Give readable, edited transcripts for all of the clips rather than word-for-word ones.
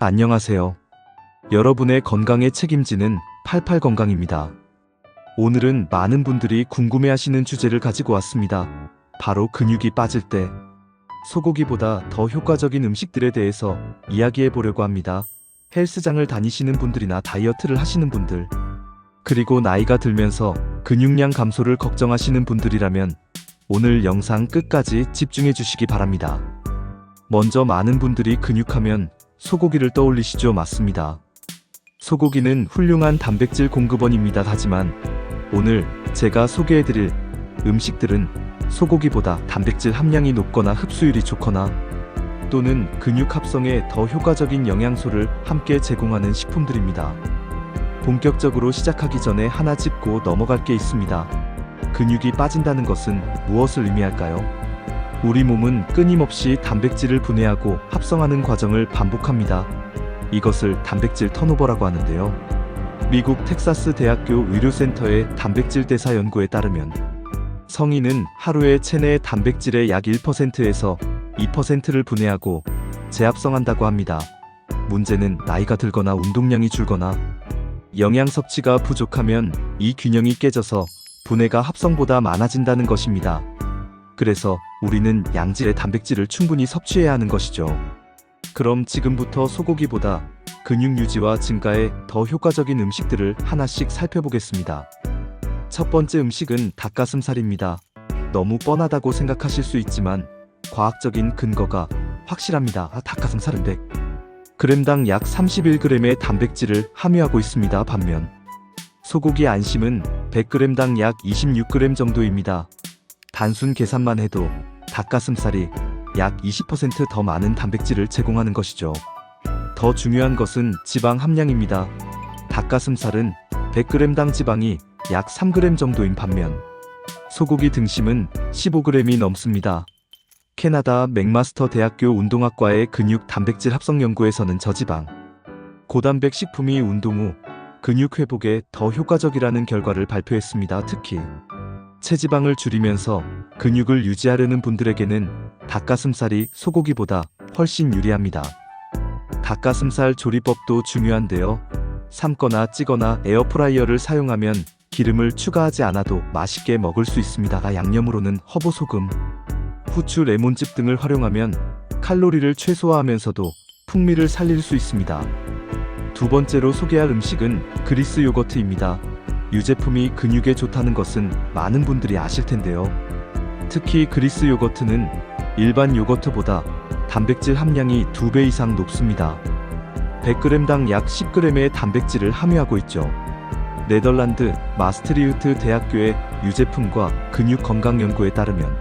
안녕하세요. 여러분의 건강에 책임지는 88건강입니다. 오늘은 많은 분들이 궁금해하시는 주제를 가지고 왔습니다. 바로 근육이 빠질 때 소고기보다 더 효과적인 음식들에 대해서 이야기해 보려고 합니다. 헬스장을 다니시는 분들이나 다이어트를 하시는 분들, 그리고 나이가 들면서 근육량 감소를 걱정하시는 분들이라면 오늘 영상 끝까지 집중해 주시기 바랍니다. 먼저 많은 분들이 근육하면 소고기를 떠올리시죠? 맞습니다. 소고기는 훌륭한 단백질 공급원입니다. 하지만 오늘 제가 소개해드릴 음식들은 소고기보다 단백질 함량이 높거나 흡수율이 좋거나 또는 근육 합성에 더 효과적인 영양소를 함께 제공하는 식품들입니다. 본격적으로 시작하기 전에 하나 짚고 넘어갈 게 있습니다. 근육이 빠진다는 것은 무엇을 의미할까요? 우리 몸은 끊임없이 단백질을 분해하고 합성하는 과정을 반복합니다. 이것을 단백질 턴오버라고 하는데요. 미국 텍사스 대학교 의료센터의 단백질 대사 연구에 따르면 성인은 하루에 체내 단백질의 약 1%에서 2%를 분해하고 재합성한다고 합니다. 문제는 나이가 들거나 운동량이 줄거나 영양 섭취가 부족하면 이 균형이 깨져서 분해가 합성보다 많아진다는 것입니다. 그래서 우리는 양질의 단백질을 충분히 섭취해야 하는 것이죠. 그럼 지금부터 소고기보다 근육 유지와 증가에 더 효과적인 음식들을 하나씩 살펴보겠습니다. 첫 번째 음식은 닭가슴살입니다. 너무 뻔하다고 생각하실 수 있지만 과학적인 근거가 확실합니다. 닭가슴살은 100g당 약 31g의 단백질을 함유하고 있습니다. 반면 소고기 안심은 100g당 약 26g 정도입니다. 단순 계산만 해도 닭가슴살이 약 20% 더 많은 단백질을 제공하는 것이죠. 더 중요한 것은 지방 함량입니다. 닭가슴살은 100g당 지방이 약 3g 정도인 반면 소고기 등심은 15g이 넘습니다. 캐나다 맥마스터 대학교 운동학과의 근육 단백질 합성 연구에서는 저지방, 고단백 식품이 운동 후 근육 회복에 더 효과적이라는 결과를 발표했습니다. 특히 체지방을 줄이면서 근육을 유지하려는 분들에게는 닭가슴살이 소고기보다 훨씬 유리합니다. 닭가슴살 조리법도 중요한데요. 삶거나 찌거나 에어프라이어를 사용하면 기름을 추가하지 않아도 맛있게 먹을 수 있습니다. 양념으로는 허브 소금, 후추, 레몬즙 등을 활용하면 칼로리를 최소화하면서도 풍미를 살릴 수 있습니다. 두 번째로 소개할 음식은 그리스 요거트입니다. 유제품이 근육에 좋다는 것은 많은 분들이 아실 텐데요. 특히 그리스 요거트는 일반 요거트보다 단백질 함량이 2배 이상 높습니다. 100g당 약 10g의 단백질을 함유하고 있죠. 네덜란드 마스트리우트 대학교의 유제품과 근육 건강 연구에 따르면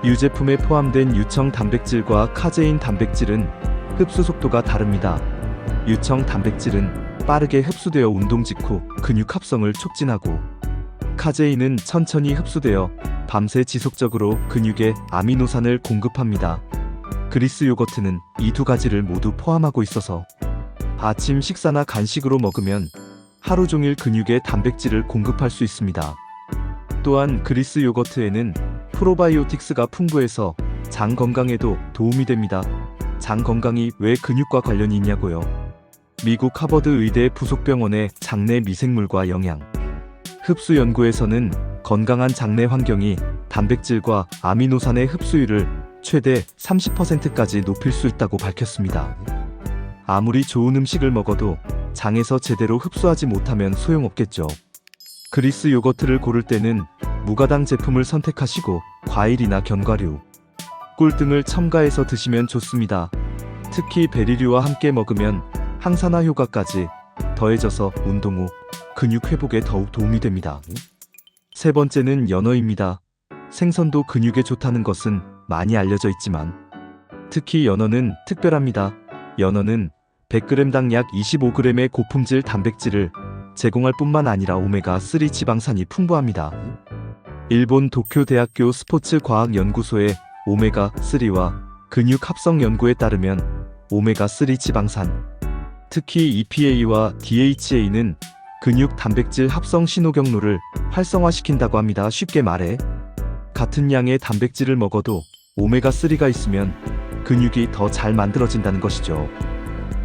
유제품에 포함된 유청 단백질과 카제인 단백질은 흡수 속도가 다릅니다. 유청 단백질은 빠르게 흡수되어 운동 직후 근육 합성을 촉진하고 카제인은 천천히 흡수되어 밤새 지속적으로 근육에 아미노산을 공급합니다. 그리스 요거트는 이 두 가지를 모두 포함하고 있어서 아침 식사나 간식으로 먹으면 하루 종일 근육에 단백질을 공급할 수 있습니다. 또한 그리스 요거트에는 프로바이오틱스가 풍부해서 장 건강에도 도움이 됩니다. 장 건강이 왜 근육과 관련이 있냐고요? 미국 하버드 의대 부속병원의 장내 미생물과 영양 흡수 연구에서는 건강한 장내 환경이 단백질과 아미노산의 흡수율을 최대 30%까지 높일 수 있다고 밝혔습니다. 아무리 좋은 음식을 먹어도 장에서 제대로 흡수하지 못하면 소용없겠죠. 그리스 요거트를 고를 때는 무가당 제품을 선택하시고 과일이나 견과류, 꿀 등을 첨가해서 드시면 좋습니다. 특히 베리류와 함께 먹으면 항산화 효과까지 더해져서 운동 후 근육 회복에 더욱 도움이 됩니다. 세 번째는 연어입니다. 생선도 근육에 좋다는 것은 많이 알려져 있지만 특히 연어는 특별합니다. 연어는 100g당 약 25g의 고품질 단백질을 제공할 뿐만 아니라 오메가3 지방산이 풍부합니다. 일본 도쿄대학교 스포츠과학연구소의 오메가3와 근육 합성 연구에 따르면 오메가3 지방산, 특히 EPA와 DHA는 근육 단백질 합성 신호 경로를 활성화시킨다고 합니다. 쉽게 말해 같은 양의 단백질을 먹어도 오메가3가 있으면 근육이 더 잘 만들어진다는 것이죠.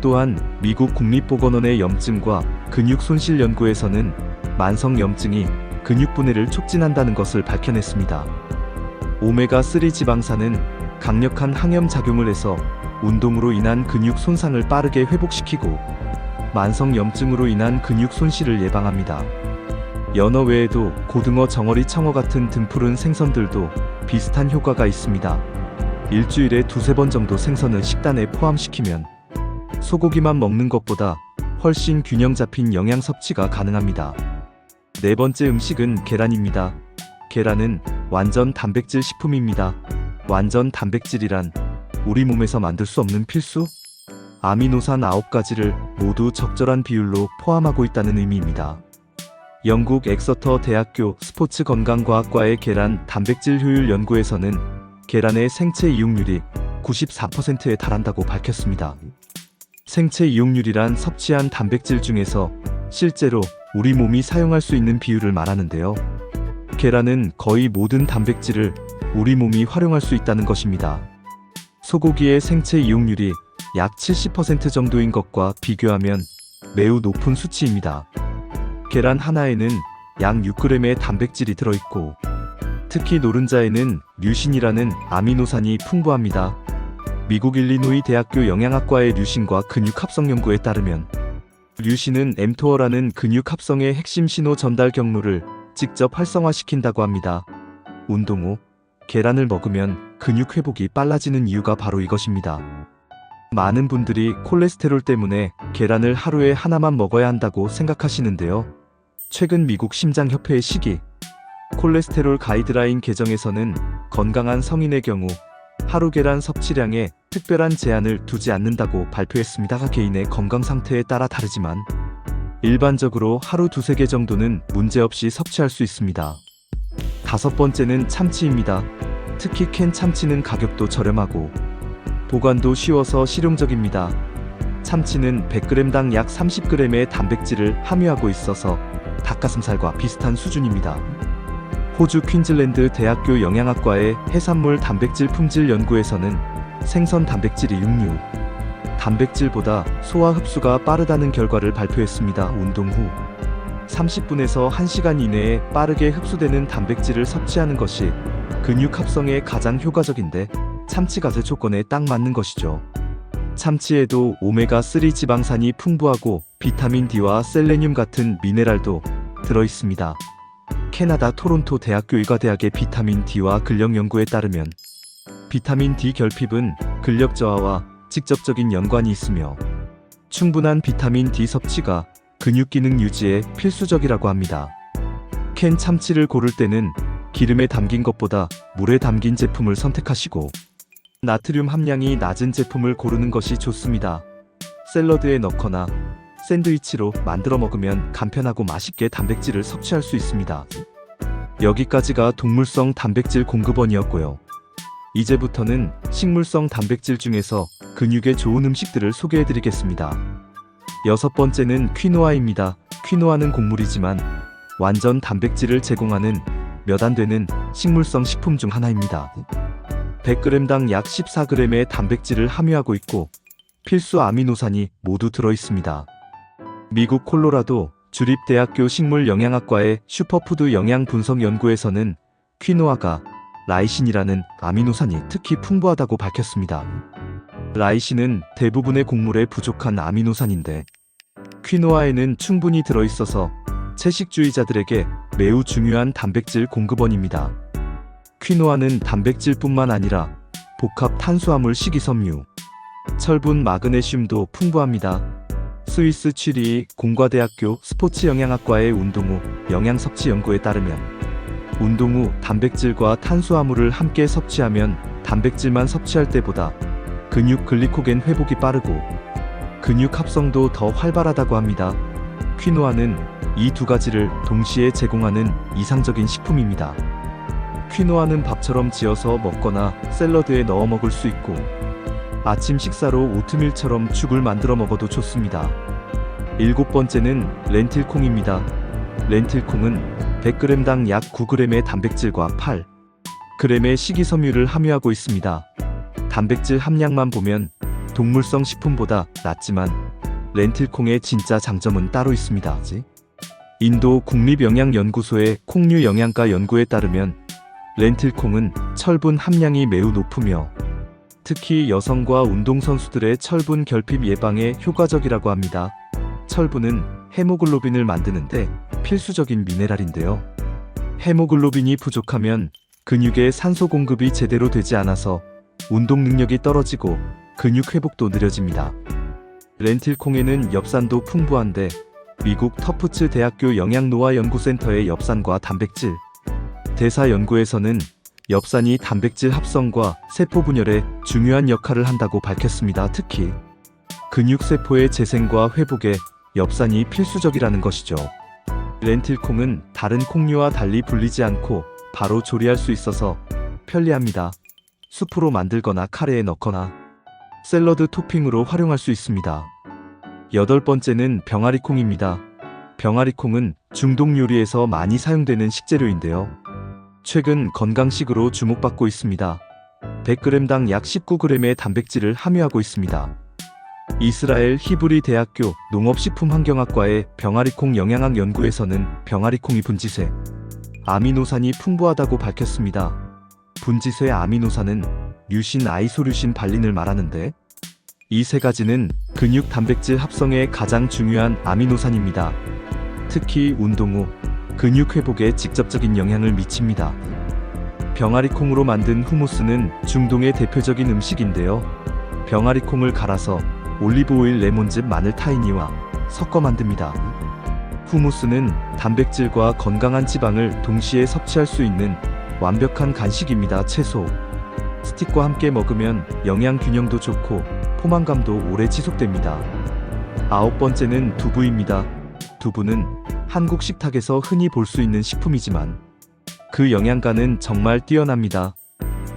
또한 미국 국립보건원의 염증과 근육 손실 연구에서는 만성 염증이 근육 분해를 촉진한다는 것을 밝혀냈습니다. 오메가3 지방산은 강력한 항염 작용을 해서 운동으로 인한 근육 손상을 빠르게 회복시키고 만성 염증으로 인한 근육 손실을 예방합니다. 연어 외에도 고등어, 정어리, 청어 같은 등푸른 생선들도 비슷한 효과가 있습니다. 일주일에 2-3번 정도 생선을 식단에 포함시키면 소고기만 먹는 것보다 훨씬 균형 잡힌 영양 섭취가 가능합니다. 네 번째 음식은 계란입니다. 계란은 완전 단백질 식품입니다. 완전 단백질이란 우리 몸에서 만들 수 없는 필수 아미노산 9가지를 모두 적절한 비율로 포함하고 있다는 의미입니다. 영국 엑서터 대학교 스포츠 건강과학과의 계란 단백질 효율 연구에서는 계란의 생체 이용률이 94%에 달한다고 밝혔습니다. 생체 이용률이란 섭취한 단백질 중에서 실제로 우리 몸이 사용할 수 있는 비율을 말하는데요. 계란은 거의 모든 단백질을 우리 몸이 활용할 수 있다는 것입니다. 소고기의 생체 이용률이 약 70% 정도인 것과 비교하면 매우 높은 수치입니다. 계란 하나에는 약 6g의 단백질이 들어있고 특히 노른자에는 류신이라는 아미노산이 풍부합니다. 미국 일리노이 대학교 영양학과의 류신과 근육 합성 연구에 따르면 류신은 mTOR라는 근육 합성의 핵심 신호 전달 경로를 직접 활성화시킨다고 합니다. 운동 후 계란을 먹으면 근육 회복이 빨라지는 이유가 바로 이것입니다. 많은 분들이 콜레스테롤 때문에 계란을 하루에 하나만 먹어야 한다고 생각하시는데요. 최근 미국 심장협회의 시기 콜레스테롤 가이드라인 개정에서는 건강한 성인의 경우 하루 계란 섭취량에 특별한 제한을 두지 않는다고 발표했습니다. 개인의 건강 상태에 따라 다르지만 일반적으로 하루 2-3개 정도는 문제없이 섭취할 수 있습니다. 다섯 번째는 참치입니다. 특히 캔 참치는 가격도 저렴하고 보관도 쉬워서 실용적입니다. 참치는 100g당 약 30g의 단백질을 함유하고 있어서 닭가슴살과 비슷한 수준입니다. 호주 퀸즐랜드 대학교 영양학과의 해산물 단백질 품질 연구에서는 생선 단백질이 육류 단백질보다 소화 흡수가 빠르다는 결과를 발표했습니다. 운동 후 30분에서 1시간 이내에 빠르게 흡수되는 단백질을 섭취하는 것이 근육 합성에 가장 효과적인데 참치가 그 조건에 딱 맞는 것이죠. 참치에도 오메가3 지방산이 풍부하고 비타민 D와 셀레늄 같은 미네랄도 들어있습니다. 캐나다 토론토 대학교 의과대학의 비타민 D와 근력 연구에 따르면 비타민 D 결핍은 근력 저하와 직접적인 연관이 있으며 충분한 비타민 D 섭취가 근육 기능 유지에 필수적이라고 합니다. 캔 참치를 고를 때는 기름에 담긴 것보다 물에 담긴 제품을 선택하시고 나트륨 함량이 낮은 제품을 고르는 것이 좋습니다. 샐러드에 넣거나 샌드위치로 만들어 먹으면 간편하고 맛있게 단백질을 섭취할 수 있습니다. 여기까지가 동물성 단백질 공급원이었고요. 이제부터는 식물성 단백질 중에서 근육에 좋은 음식들을 소개해드리겠습니다. 여섯 번째는 퀴노아입니다. 퀴노아는 곡물이지만 완전 단백질을 제공하는 몇 안 되는 식물성 식품 중 하나입니다. 100g당 약 14g의 단백질을 함유하고 있고 필수 아미노산이 모두 들어있습니다. 미국 콜로라도 주립대학교 식물영양학과의 슈퍼푸드 영양 분석 연구에서는 퀴노아가 라이신이라는 아미노산이 특히 풍부하다고 밝혔습니다. 라이신은 대부분의 곡물에 부족한 아미노산인데 퀴노아에는 충분히 들어있어서 채식주의자들에게 매우 중요한 단백질 공급원입니다. 퀴노아는 단백질뿐만 아니라 복합 탄수화물 식이섬유, 철분, 마그네슘도 풍부합니다. 스위스 취리히 공과대학교 스포츠영양학과의 운동 후 영양섭취 연구에 따르면 운동 후 단백질과 탄수화물을 함께 섭취하면 단백질만 섭취할 때보다 근육 글리코겐 회복이 빠르고 근육 합성도 더 활발하다고 합니다. 퀴노아는 이 두 가지를 동시에 제공하는 이상적인 식품입니다. 퀴노아는 밥처럼 지어서 먹거나 샐러드에 넣어 먹을 수 있고 아침 식사로 오트밀처럼 죽을 만들어 먹어도 좋습니다. 일곱 번째는 렌틸콩입니다. 렌틸콩은 100g당 약 9g의 단백질과 8g의 식이섬유를 함유하고 있습니다. 단백질 함량만 보면 동물성 식품보다 낫지만 렌틸콩의 진짜 장점은 따로 있습니다. 인도 국립영양연구소의 콩류 영양가 연구에 따르면 렌틸콩은 철분 함량이 매우 높으며 특히 여성과 운동선수들의 철분 결핍 예방에 효과적이라고 합니다. 철분은 헤모글로빈을 만드는데 필수적인 미네랄인데요. 헤모글로빈이 부족하면 근육에 산소 공급이 제대로 되지 않아서 운동 능력이 떨어지고 근육 회복도 느려집니다. 렌틸콩에는 엽산도 풍부한데 미국 터프츠 대학교 영양노화 연구센터의 엽산과 단백질 대사 연구에서는 엽산이 단백질 합성과 세포 분열에 중요한 역할을 한다고 밝혔습니다. 특히 근육세포의 재생과 회복에 엽산이 필수적이라는 것이죠. 렌틸콩은 다른 콩류와 달리 불리지 않고 바로 조리할 수 있어서 편리합니다. 수프로 만들거나 카레에 넣거나 샐러드 토핑으로 활용할 수 있습니다. 8번째는 병아리콩입니다. 병아리콩은 중동 요리에서 많이 사용되는 식재료인데요. 최근 건강식으로 주목받고 있습니다. 100g당 약 19g의 단백질을 함유하고 있습니다. 이스라엘 히브리 대학교 농업식품환경학과의 병아리콩 영양학 연구에서는 병아리콩이 분지쇄, 아미노산이 풍부하다고 밝혔습니다. 분지쇄 아미노산은 류신, 아이소류신, 발린을 말하는데 이 세 가지는 근육 단백질 합성에 가장 중요한 아미노산입니다. 특히 운동 후 근육 회복에 직접적인 영향을 미칩니다. 병아리콩으로 만든 후무스는 중동의 대표적인 음식인데요. 병아리콩을 갈아서 올리브오일, 레몬즙, 마늘, 타히니와 섞어 만듭니다. 후무스는 단백질과 건강한 지방을 동시에 섭취할 수 있는 완벽한 간식입니다. 채소, 스틱과 함께 먹으면 영양 균형도 좋고 포만감도 오래 지속됩니다. 9번째는 두부입니다. 두부는 한국 식탁에서 흔히 볼 수 있는 식품이지만 그 영양가는 정말 뛰어납니다.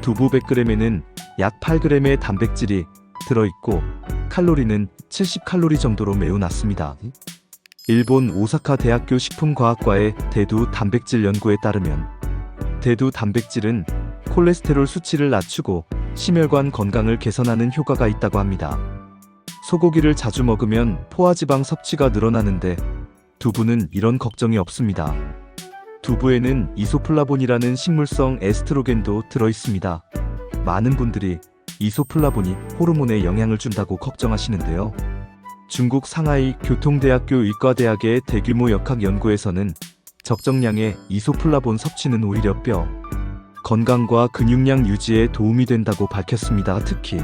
두부 100g에는 약 8g의 단백질이 들어있고 칼로리는 70칼로리 정도로 매우 낮습니다. 일본 오사카 대학교 식품과학과의 대두 단백질 연구에 따르면 대두 단백질은 콜레스테롤 수치를 낮추고 심혈관 건강을 개선하는 효과가 있다고 합니다. 소고기를 자주 먹으면 포화지방 섭취가 늘어나는데 두부는 이런 걱정이 없습니다. 두부에는 이소플라본이라는 식물성 에스트로겐도 들어있습니다. 많은 분들이 이소플라본이 호르몬에 영향을 준다고 걱정하시는데요. 중국 상하이 교통대학교 의과대학의 대규모 역학 연구에서는 적정량의 이소플라본 섭취는 오히려 뼈 건강과 근육량 유지에 도움이 된다고 밝혔습니다. 특히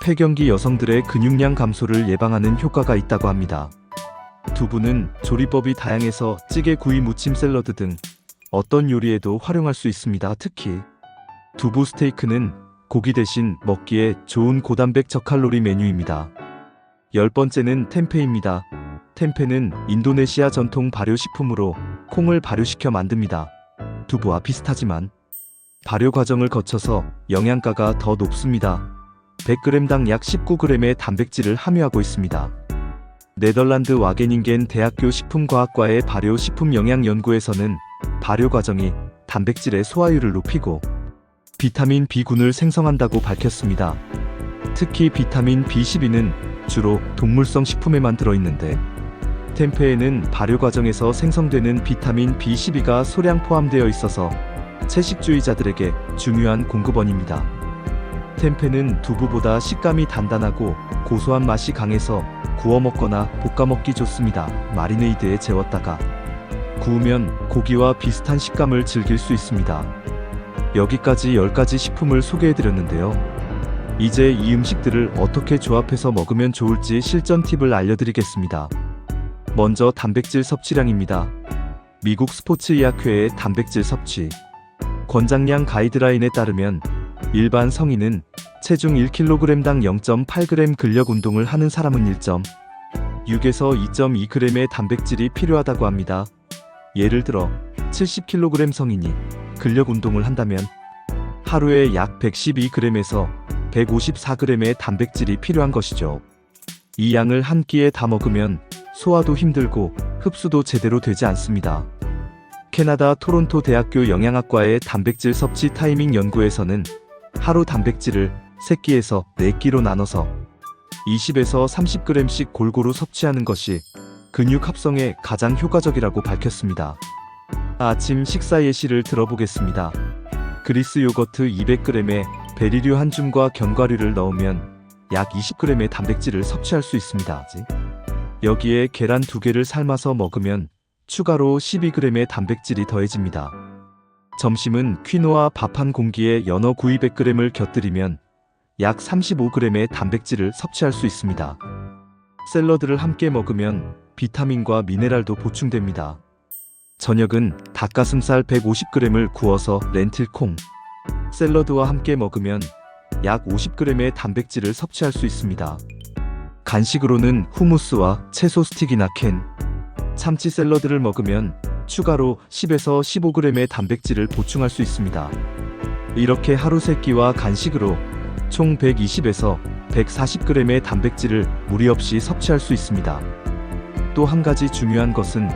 폐경기 여성들의 근육량 감소를 예방하는 효과가 있다고 합니다. 두부는 조리법이 다양해서 찌개, 구이, 무침, 샐러드 등 어떤 요리에도 활용할 수 있습니다. 특히 두부 스테이크는 고기 대신 먹기에 좋은 고단백 저칼로리 메뉴입니다. 10번째는 템페입니다. 템페는 인도네시아 전통 발효식품으로 콩을 발효시켜 만듭니다. 두부와 비슷하지만 발효 과정을 거쳐서 영양가가 더 높습니다. 100g당 약 19g의 단백질을 함유하고 있습니다. 네덜란드 와게닝겐 대학교 식품과학과의 발효 식품 영양 연구에서는 발효 과정이 단백질의 소화율을 높이고 비타민 B군을 생성한다고 밝혔습니다. 특히 비타민 B12는 주로 동물성 식품에만 들어있는데 템페에는 발효 과정에서 생성되는 비타민 B12가 소량 포함되어 있어서 채식주의자들에게 중요한 공급원입니다. 템페는 두부보다 식감이 단단하고 고소한 맛이 강해서 구워 먹거나 볶아 먹기 좋습니다. 마리네이드에 재웠다가 구우면 고기와 비슷한 식감을 즐길 수 있습니다. 여기까지 10가지 식품을 소개해드렸는데요. 이제 이 음식들을 어떻게 조합해서 먹으면 좋을지 실전 팁을 알려드리겠습니다. 먼저 단백질 섭취량입니다. 미국 스포츠의학회의 단백질 섭취 권장량 가이드라인에 따르면 일반 성인은 체중 1kg당 0.8g 근력 운동을 하는 사람은 1.6에서 2.2g의 단백질이 필요하다고 합니다. 예를 들어 70kg 성인이 근력 운동을 한다면 하루에 약 112g에서 154g의 단백질이 필요한 것이죠. 이 양을 한 끼에 다 먹으면 소화도 힘들고 흡수도 제대로 되지 않습니다. 캐나다 토론토 대학교 영양학과의 단백질 섭취 타이밍 연구에서는 하루 단백질을 3끼에서 4끼로 나눠서 20에서 30g씩 골고루 섭취하는 것이 근육 합성에 가장 효과적이라고 밝혔습니다. 아침 식사 예시를 들어보겠습니다. 그리스 요거트 200g에 베리류 한 줌과 견과류를 넣으면 약 20g의 단백질을 섭취할 수 있습니다. 여기에 계란 2개를 삶아서 먹으면 추가로 12g의 단백질이 더해집니다. 점심은 퀴노아 밥 한 공기에 연어 구이 100g을 곁들이면 약 35g의 단백질을 섭취할 수 있습니다. 샐러드를 함께 먹으면 비타민과 미네랄도 보충됩니다. 저녁은 닭가슴살 150g을 구워서 렌틸콩, 샐러드와 함께 먹으면 약 50g의 단백질을 섭취할 수 있습니다. 간식으로는 후무스와 채소 스틱이나 캔, 참치 샐러드를 먹으면 추가로 10에서 15g의 단백질을 보충할 수 있습니다. 이렇게 하루 3끼와 간식으로 총 120에서 140g의 단백질을 무리 없이 섭취할 수 있습니다. 또 한 가지 중요한 것은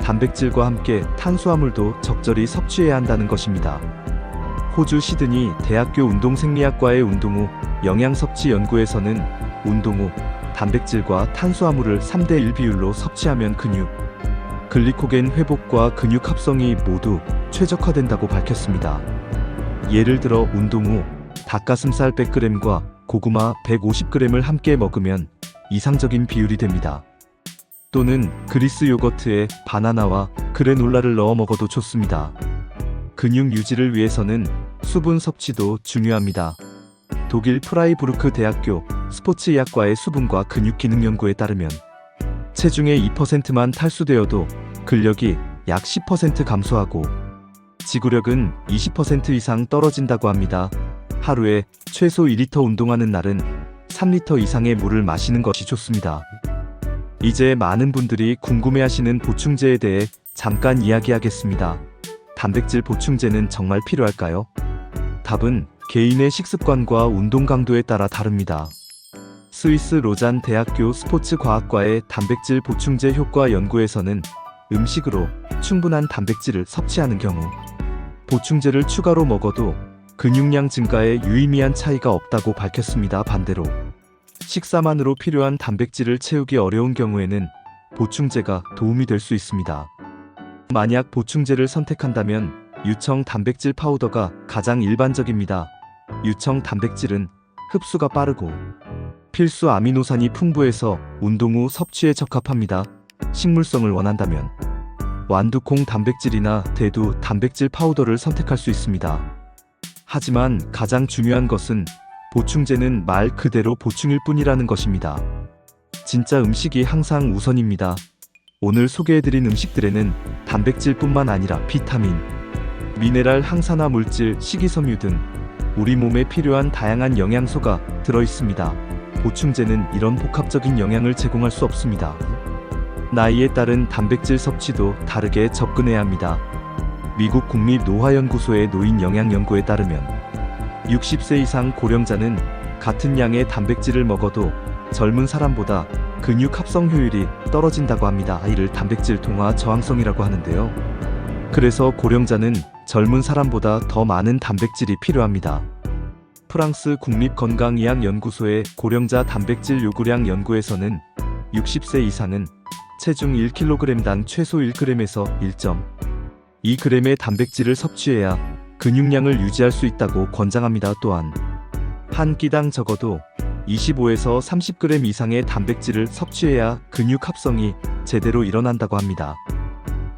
단백질과 함께 탄수화물도 적절히 섭취해야 한다는 것입니다. 호주 시드니 대학교 운동생리학과의 운동 후 영양섭취 연구에서는 운동 후 단백질과 탄수화물을 3대1 비율로 섭취하면 근육, 글리코겐 회복과 근육 합성이 모두 최적화된다고 밝혔습니다. 예를 들어 운동 후 닭가슴살 100g과 고구마 150g을 함께 먹으면 이상적인 비율이 됩니다. 또는 그리스 요거트에 바나나와 그래놀라를 넣어 먹어도 좋습니다. 근육 유지를 위해서는 수분 섭취도 중요합니다. 독일 프라이부르크 대학교 스포츠의학과의 수분과 근육 기능 연구에 따르면 체중의 2%만 탈수되어도 근력이 약 10% 감소하고 지구력은 20% 이상 떨어진다고 합니다. 하루에 최소 2리터 운동하는 날은 3리터 이상의 물을 마시는 것이 좋습니다. 이제 많은 분들이 궁금해하시는 보충제에 대해 잠깐 이야기하겠습니다. 단백질 보충제는 정말 필요할까요? 답은 개인의 식습관과 운동 강도에 따라 다릅니다. 스위스 로잔 대학교 스포츠과학과의 단백질 보충제 효과 연구에서는 음식으로 충분한 단백질을 섭취하는 경우 보충제를 추가로 먹어도 근육량 증가에 유의미한 차이가 없다고 밝혔습니다. 반대로 식사만으로 필요한 단백질을 채우기 어려운 경우에는 보충제가 도움이 될 수 있습니다. 만약 보충제를 선택한다면 유청 단백질 파우더가 가장 일반적입니다. 유청 단백질은 흡수가 빠르고 필수 아미노산이 풍부해서 운동 후 섭취에 적합합니다. 식물성을 원한다면 완두콩 단백질이나 대두 단백질 파우더를 선택할 수 있습니다. 하지만 가장 중요한 것은 보충제는 말 그대로 보충일 뿐이라는 것입니다. 진짜 음식이 항상 우선입니다. 오늘 소개해드린 음식들에는 단백질뿐만 아니라 비타민, 미네랄, 항산화 물질, 식이섬유 등 우리 몸에 필요한 다양한 영양소가 들어있습니다. 보충제는 이런 복합적인 영양을 제공할 수 없습니다. 나이에 따른 단백질 섭취도 다르게 접근해야 합니다. 미국 국립노화연구소의 노인 영양 연구에 따르면 60세 이상 고령자는 같은 양의 단백질을 먹어도 젊은 사람보다 근육 합성 효율이 떨어진다고 합니다. 이를 단백질 동화 저항성이라고 하는데요. 그래서 고령자는 젊은 사람보다 더 많은 단백질이 필요합니다. 프랑스 국립건강의학연구소의 고령자 단백질 요구량 연구에서는 60세 이상은 체중 1kg당 최소 1g에서 1.2g의 단백질을 섭취해야 근육량을 유지할 수 있다고 권장합니다. 또한 한 끼당 적어도 25에서 30g 이상의 단백질을 섭취해야 근육 합성이 제대로 일어난다고 합니다.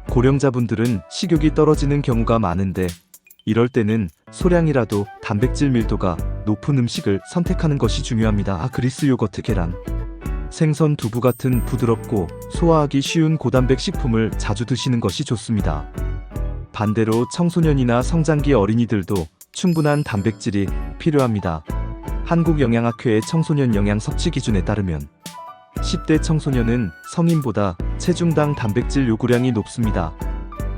고령자분들은 식욕이 떨어지는 경우가 많은데 이럴 때는 소량이라도 단백질 밀도가 높은 음식을 선택하는 것이 중요합니다. 그리스 요거트, 계란, 생선, 두부 같은 부드럽고 소화하기 쉬운 고단백 식품을 자주 드시는 것이 좋습니다. 반대로 청소년이나 성장기 어린이들도 충분한 단백질이 필요합니다. 한국영양학회의 청소년 영양 섭취 기준에 따르면 10대 청소년은 성인보다 체중당 단백질 요구량이 높습니다.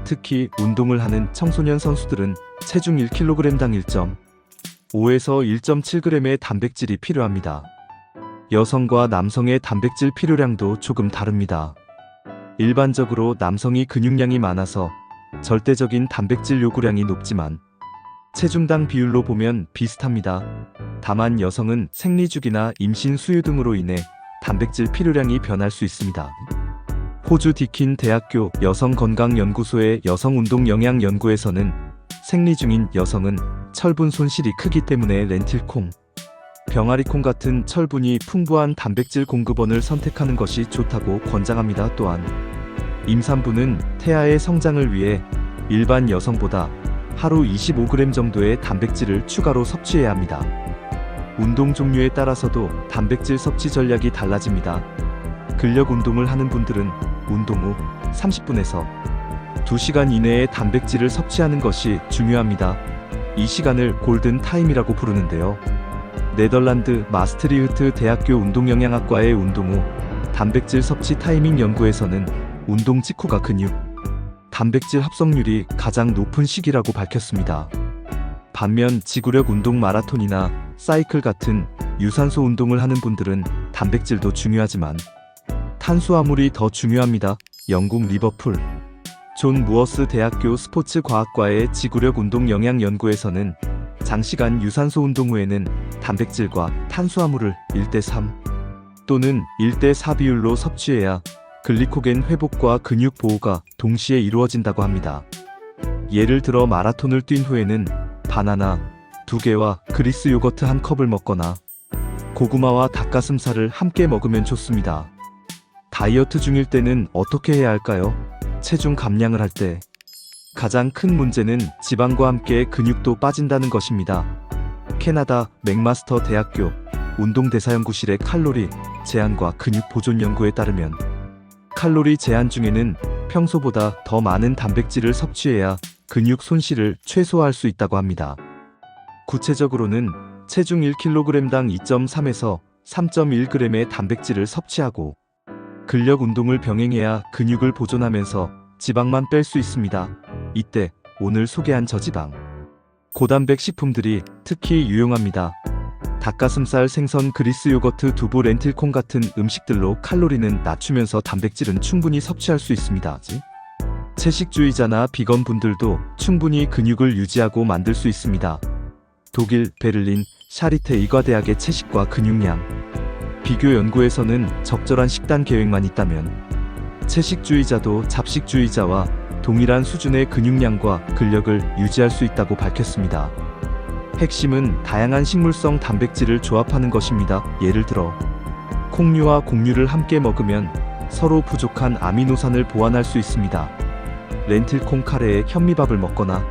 특히 운동을 하는 청소년 선수들은 체중 1kg당 1.5에서 1.7g의 단백질이 필요합니다. 여성과 남성의 단백질 필요량도 조금 다릅니다. 일반적으로 남성이 근육량이 많아서 절대적인 단백질 요구량이 높지만 체중당 비율로 보면 비슷합니다. 다만 여성은 생리주기나 임신 수유 등으로 인해 단백질 필요량이 변할 수 있습니다. 호주 디킨 대학교 여성건강연구소의 여성운동영양연구에서는 생리 중인 여성은 철분 손실이 크기 때문에 렌틸콩, 병아리콩 같은 철분이 풍부한 단백질 공급원을 선택하는 것이 좋다고 권장합니다. 또한 임산부는 태아의 성장을 위해 일반 여성보다 하루 25g 정도의 단백질을 추가로 섭취해야 합니다. 운동 종류에 따라서도 단백질 섭취 전략이 달라집니다. 근력 운동을 하는 분들은 운동 후 30분에서 2시간 이내에 단백질을 섭취하는 것이 중요합니다. 이 시간을 골든 타임이라고 부르는데요. 네덜란드 마스트리흐트 대학교 운동영양학과의 운동 후 단백질 섭취 타이밍 연구에서는 운동 직후가 근육, 단백질 합성률이 가장 높은 시기라고 밝혔습니다. 반면 지구력 운동 마라톤이나 사이클 같은 유산소 운동을 하는 분들은 단백질도 중요하지만 탄수화물이 더 중요합니다. 영국 리버풀 존 무어스 대학교 스포츠 과학과의 지구력 운동 영양 연구에서는 장시간 유산소 운동 후에는 단백질과 탄수화물을 1대3 또는 1대4 비율로 섭취해야 글리코겐 회복과 근육 보호가 동시에 이루어진다고 합니다. 예를 들어 마라톤을 뛴 후에는 바나나 2개와 그리스 요거트 1컵을 먹거나 고구마와 닭가슴살을 함께 먹으면 좋습니다. 다이어트 중일 때는 어떻게 해야 할까요? 체중 감량을 할 때 가장 큰 문제는 지방과 함께 근육도 빠진다는 것입니다. 캐나다 맥마스터 대학교 운동대사연구실의 칼로리 제한과 근육 보존 연구에 따르면 칼로리 제한 중에는 평소보다 더 많은 단백질을 섭취해야 근육 손실을 최소화할 수 있다고 합니다. 구체적으로는 체중 1kg당 2.3에서 3.1g의 단백질을 섭취하고 근력 운동을 병행해야 근육을 보존하면서 지방만 뺄 수 있습니다. 이때 오늘 소개한 저지방, 고단백 식품들이 특히 유용합니다. 닭가슴살, 생선, 그리스 요거트, 두부, 렌틸콩 같은 음식들로 칼로리는 낮추면서 단백질은 충분히 섭취할 수 있습니다. 채식주의자나 비건 분들도 충분히 근육을 유지하고 만들 수 있습니다. 독일 베를린 샤리테 의과대학의 채식과 근육량 비교 연구에서는 적절한 식단 계획만 있다면 채식주의자도 잡식주의자와 동일한 수준의 근육량과 근력을 유지할 수 있다고 밝혔습니다. 핵심은 다양한 식물성 단백질을 조합하는 것입니다. 예를 들어 콩류와 곡류를 함께 먹으면 서로 부족한 아미노산을 보완할 수 있습니다. 렌틸콩 카레에 현미밥을 먹거나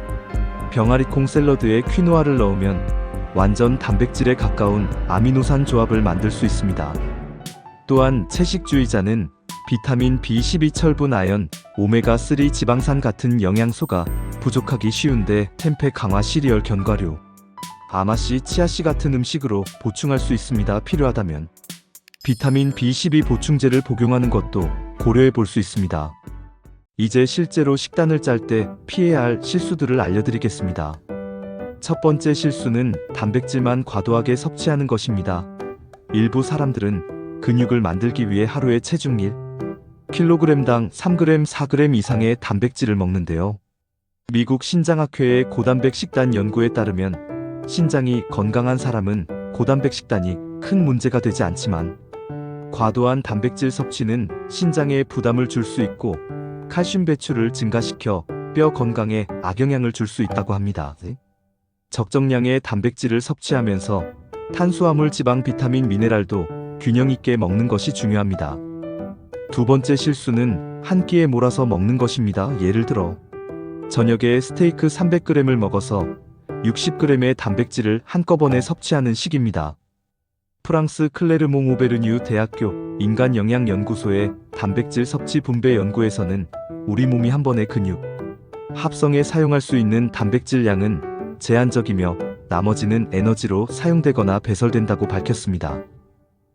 병아리콩 샐러드에 퀴노아를 넣으면 완전 단백질에 가까운 아미노산 조합을 만들 수 있습니다. 또한 채식주의자는 비타민 B12, 철분, 아연, 오메가3 지방산 같은 영양소가 부족하기 쉬운데 템페 강화 시리얼 견과류, 아마씨, 치아씨 같은 음식으로 보충할 수 있습니다. 필요하다면 비타민 B12 보충제를 복용하는 것도 고려해 볼 수 있습니다. 이제 실제로 식단을 짤 때 피해야 할 실수들을 알려드리겠습니다. 첫 번째 실수는 단백질만 과도하게 섭취하는 것입니다. 일부 사람들은 근육을 만들기 위해 하루에 체중 1kg당 3g, 4g 이상의 단백질을 먹는데요. 미국 신장학회의 고단백 식단 연구에 따르면 신장이 건강한 사람은 고단백 식단이 큰 문제가 되지 않지만 과도한 단백질 섭취는 신장에 부담을 줄 수 있고 칼슘 배출을 증가시켜 뼈 건강에 악영향을 줄 수 있다고 합니다. 적정량의 단백질을 섭취하면서 탄수화물, 지방, 비타민, 미네랄도 균형 있게 먹는 것이 중요합니다. 두 번째 실수는 한 끼에 몰아서 먹는 것입니다. 예를 들어 저녁에 스테이크 300g을 먹어서 60g의 단백질을 한꺼번에 섭취하는 식입니다. 프랑스 클레르몽 오베르뉴 대학교 인간영양연구소의 단백질 섭취 분배 연구에서는 우리 몸이 한 번에 근육 합성에 사용할 수 있는 단백질 양은 제한적이며 나머지는 에너지로 사용되거나 배설된다고 밝혔습니다.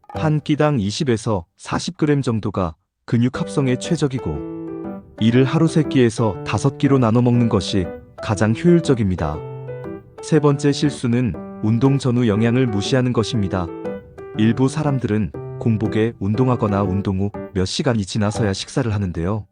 한 끼당 20에서 40g 정도가 근육 합성에 최적이고 이를 하루 3끼에서 5끼로 나눠 먹는 것이 가장 효율적입니다. 세 번째 실수는 운동 전후 영양을 무시하는 것입니다. 일부 사람들은 공복에 운동하거나 운동 후 몇 시간이 지나서야 식사를 하는데요.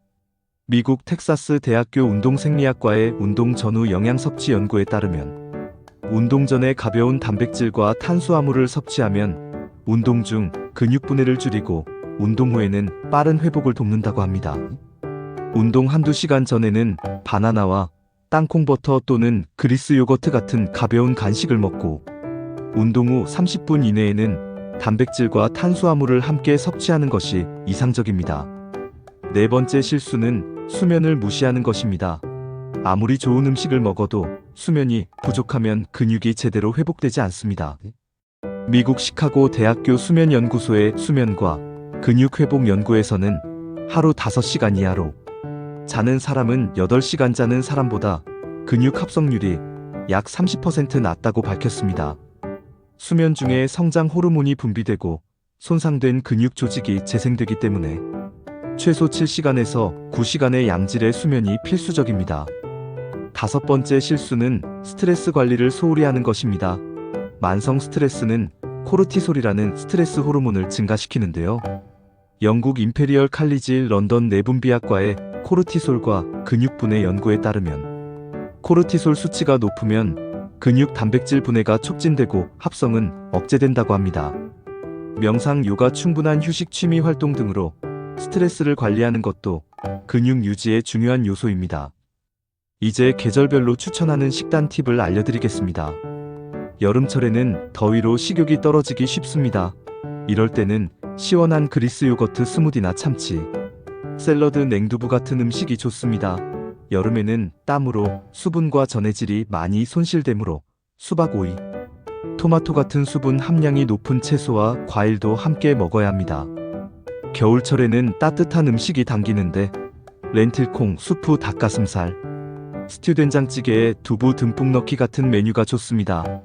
미국 텍사스 대학교 운동생리학과의 운동 전후 영양 섭취 연구에 따르면 운동 전에 가벼운 단백질과 탄수화물을 섭취하면 운동 중 근육 분해를 줄이고 운동 후에는 빠른 회복을 돕는다고 합니다. 운동 한두 시간 전에는 바나나와 땅콩버터 또는 그리스 요거트 같은 가벼운 간식을 먹고 운동 후 30분 이내에는 단백질과 탄수화물을 함께 섭취하는 것이 이상적입니다. 네 번째 실수는 수면을 무시하는 것입니다. 아무리 좋은 음식을 먹어도 수면이 부족하면 근육이 제대로 회복되지 않습니다. 미국 시카고 대학교 수면연구소의 수면과 근육 회복 연구에서는 하루 5시간 이하로 자는 사람은 8시간 자는 사람보다 근육 합성률이 약 30% 낮다고 밝혔습니다. 수면 중에 성장 호르몬이 분비되고 손상된 근육 조직이 재생되기 때문에 최소 7시간에서 9시간의 양질의 수면이 필수적입니다. 다섯 번째 실수는 스트레스 관리를 소홀히 하는 것입니다. 만성 스트레스는 코르티솔이라는 스트레스 호르몬을 증가시키는데요. 영국 임페리얼 칼리지 런던 내분비학과의 코르티솔과 근육분해 연구에 따르면 코르티솔 수치가 높으면 근육 단백질 분해가 촉진되고 합성은 억제된다고 합니다. 명상, 요가, 충분한 휴식, 취미 활동 등으로 스트레스를 관리하는 것도 근육 유지의 중요한 요소입니다. 이제 계절별로 추천하는 식단 팁을 알려드리겠습니다. 여름철에는 더위로 식욕이 떨어지기 쉽습니다. 이럴 때는 시원한 그리스 요거트 스무디나 참치, 샐러드, 냉두부 같은 음식이 좋습니다. 여름에는 땀으로 수분과 전해질이 많이 손실되므로 수박, 오이, 토마토 같은 수분 함량이 높은 채소와 과일도 함께 먹어야 합니다. 겨울철에는 따뜻한 음식이 당기는데 렌틸콩, 수프, 닭가슴살, 스튜, 된장찌개에 두부 듬뿍 넣기 같은 메뉴가 좋습니다.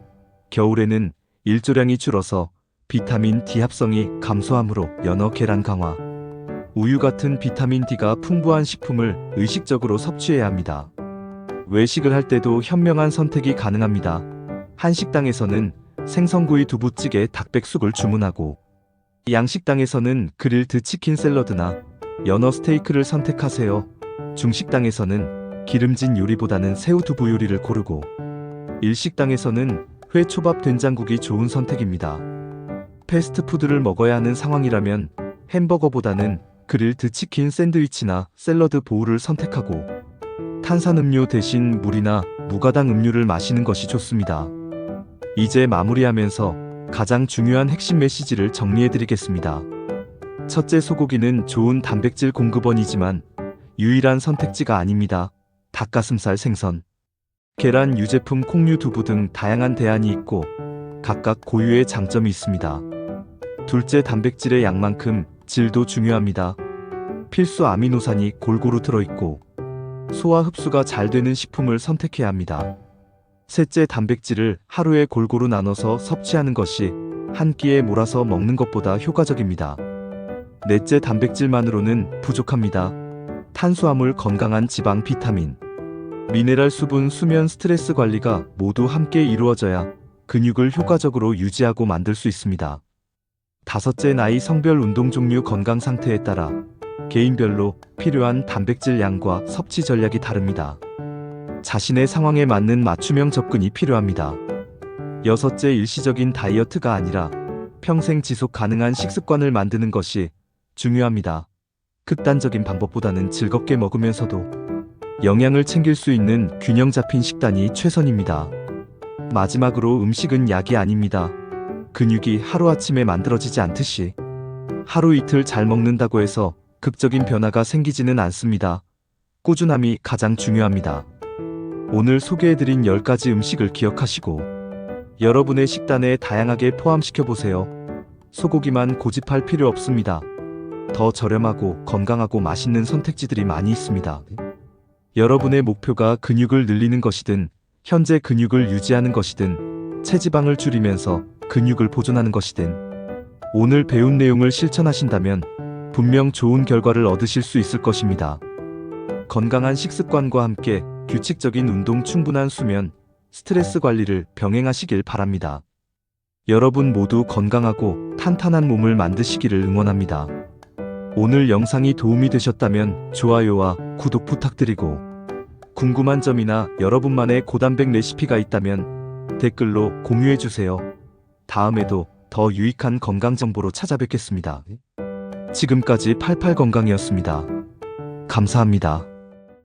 겨울에는 일조량이 줄어서 비타민 D 합성이 감소하므로 연어, 계란 강화, 우유 같은 비타민 D가 풍부한 식품을 의식적으로 섭취해야 합니다. 외식을 할 때도 현명한 선택이 가능합니다. 한식당에서는 생선구이, 두부찌개, 닭백숙을 주문하고 양식당에서는 그릴드 치킨 샐러드나 연어 스테이크를 선택하세요. 중식당에서는 기름진 요리보다는 새우, 두부 요리를 고르고 일식당에서는 회, 초밥, 된장국이 좋은 선택입니다. 패스트푸드를 먹어야 하는 상황이라면 햄버거보다는 그릴드 치킨 샌드위치나 샐러드 보울을 선택하고 탄산음료 대신 물이나 무가당 음료를 마시는 것이 좋습니다. 이제 마무리하면서 가장 중요한 핵심 메시지를 정리해드리겠습니다. 첫째, 소고기는 좋은 단백질 공급원이지만 유일한 선택지가 아닙니다. 닭가슴살, 생선, 계란, 유제품, 콩류, 두부 등 다양한 대안이 있고 각각 고유의 장점이 있습니다. 둘째, 단백질의 양만큼 질도 중요합니다. 필수 아미노산이 골고루 들어있고 소화 흡수가 잘 되는 식품을 선택해야 합니다. 셋째, 단백질을 하루에 골고루 나눠서 섭취하는 것이 한 끼에 몰아서 먹는 것보다 효과적입니다. 넷째, 단백질만으로는 부족합니다. 탄수화물, 건강한 지방, 비타민, 미네랄, 수분, 수면, 스트레스 관리가 모두 함께 이루어져야 근육을 효과적으로 유지하고 만들 수 있습니다. 다섯째, 나이, 성별, 운동 종류, 건강 상태에 따라 개인별로 필요한 단백질 양과 섭취 전략이 다릅니다. 자신의 상황에 맞는 맞춤형 접근이 필요합니다. 여섯째, 일시적인 다이어트가 아니라 평생 지속 가능한 식습관을 만드는 것이 중요합니다. 극단적인 방법보다는 즐겁게 먹으면서도 영양을 챙길 수 있는 균형 잡힌 식단이 최선입니다. 마지막으로, 음식은 약이 아닙니다. 근육이 하루아침에 만들어지지 않듯이 하루 이틀 잘 먹는다고 해서 극적인 변화가 생기지는 않습니다. 꾸준함이 가장 중요합니다. 오늘 소개해드린 10가지 음식을 기억하시고 여러분의 식단에 다양하게 포함시켜보세요. 소고기만 고집할 필요 없습니다. 더 저렴하고 건강하고 맛있는 선택지들이 많이 있습니다. 여러분의 목표가 근육을 늘리는 것이든 현재 근육을 유지하는 것이든 체지방을 줄이면서 근육을 보존하는 것이든 오늘 배운 내용을 실천하신다면 분명 좋은 결과를 얻으실 수 있을 것입니다. 건강한 식습관과 함께 규칙적인 운동, 충분한 수면, 스트레스 관리를 병행하시길 바랍니다. 여러분 모두 건강하고 탄탄한 몸을 만드시기를 응원합니다. 오늘 영상이 도움이 되셨다면 좋아요와 구독 부탁드리고 궁금한 점이나 여러분만의 고단백 레시피가 있다면 댓글로 공유해주세요. 다음에도 더 유익한 건강 정보로 찾아뵙겠습니다. 지금까지 88건강이었습니다. 감사합니다.